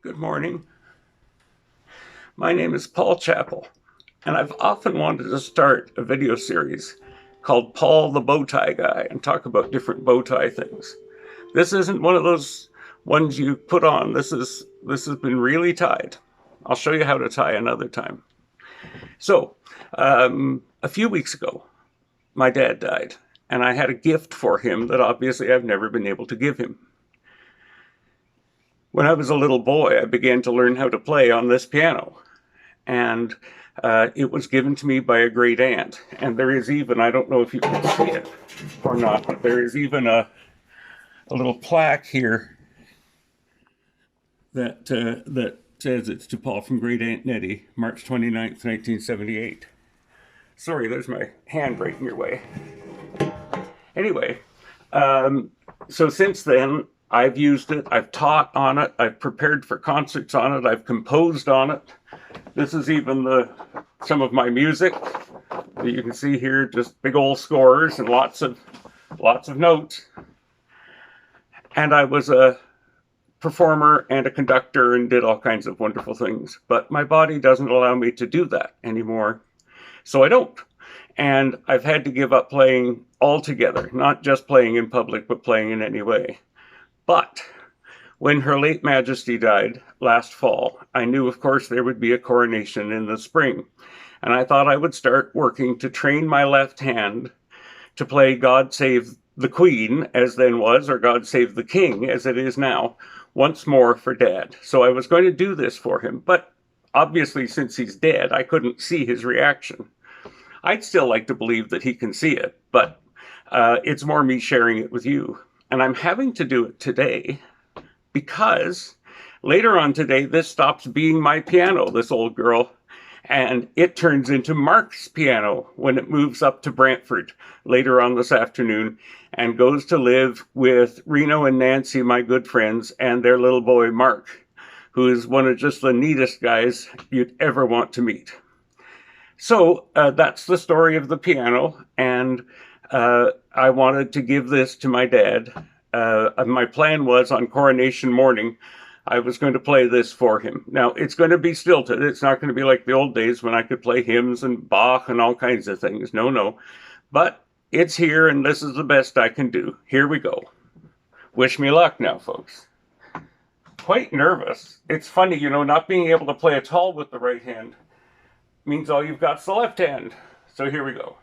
Good morning. My name is Paul Chappel, and I've often wanted to start a video series called Paul the Bow Tie Guy and talk about different bow tie things. This isn't one of those ones you put on. This has been really tied. I'll show you how to tie another time. So, a few weeks ago, my dad died, and I had a gift for him that obviously I've never been able to give him. When I was a little boy, I began to learn how to play on this piano, and it was given to me by a great aunt. And there is even, I don't know if you can see it or not, but there is even a little plaque here that says it's to Paul from Great Aunt Nettie, March 29th, 1978. Sorry, there's my hand right in your way. Anyway, so since then, I've used it, I've taught on it, I've prepared for concerts on it, I've composed on it. This is even some of my music that you can see here, just big old scores and lots of notes. And I was a performer and a conductor and did all kinds of wonderful things. But my body doesn't allow me to do that anymore, so I don't. And I've had to give up playing altogether, not just playing in public, but playing in any way. But when Her late Majesty died last fall, I knew, of course, there would be a coronation in the spring. And I thought I would start working to train my left hand to play God Save the Queen, as then was, or God Save the King, as it is now, once more for Dad. So I was going to do this for him, but obviously, since he's dead, I couldn't see his reaction. I'd still like to believe that he can see it, but it's more me sharing it with you. And I'm having to do it today because later on today, this stops being my piano, this old girl, and it turns into Mark's piano when it moves up to Brantford later on this afternoon and goes to live with Rino and Nancy, my good friends, and their little boy, Mark, who is one of just the neatest guys you'd ever want to meet. So that's the story of the piano, and I wanted to give this to my dad. My plan was on Coronation morning, I was going to play this for him. Now, it's going to be stilted. It's not going to be like the old days when I could play hymns and Bach and all kinds of things. No, no. But it's here, and this is the best I can do. Here we go. Wish me luck now, folks. Quite nervous. It's funny, not being able to play at all with the right hand means all you've got's the left hand. So here we go.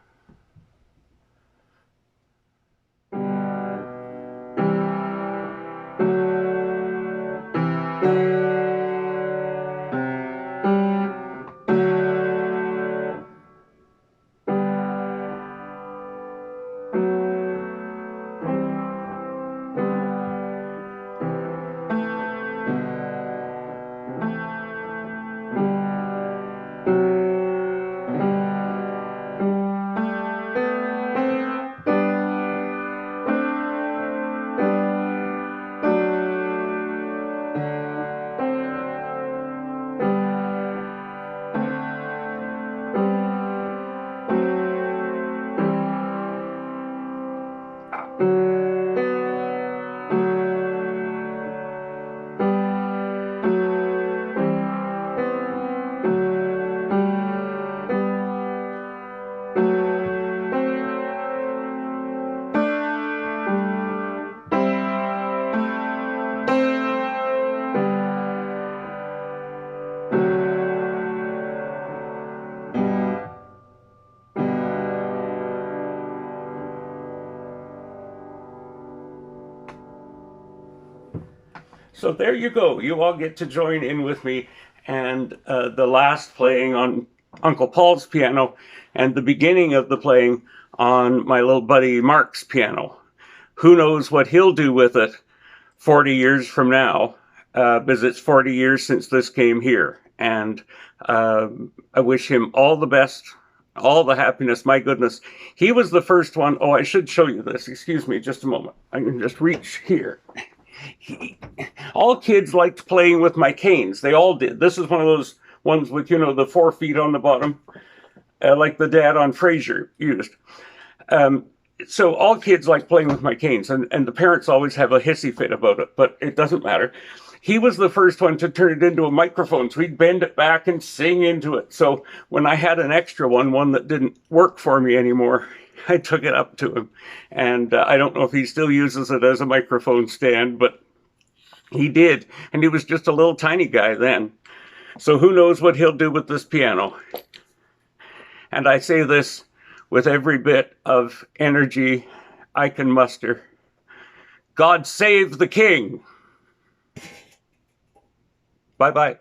So there you go. You all get to join in with me, and the last playing on Uncle Paul's piano, and the beginning of the playing on my little buddy Mark's piano. Who knows what he'll do with it 40 years from now, because it's 40 years since this came here. And I wish him all the best, all the happiness. My goodness, he was the first one. Oh, I should show you this. Excuse me, just a moment. I can just reach here. All kids liked playing with my canes. They all did. This is one of those ones with, the 4 feet on the bottom, like the dad on Frasier used. So all kids like playing with my canes, and the parents always have a hissy fit about it, but it doesn't matter. he was the first one to turn it into a microphone. So he'd bend it back and sing into it. So when I had an extra one that didn't work for me anymore, I took it up to him. And I don't know if he still uses it as a microphone stand, but he did. And he was just a little tiny guy then. So who knows what he'll do with this piano. And I say this with every bit of energy I can muster. God save the king. Bye-bye.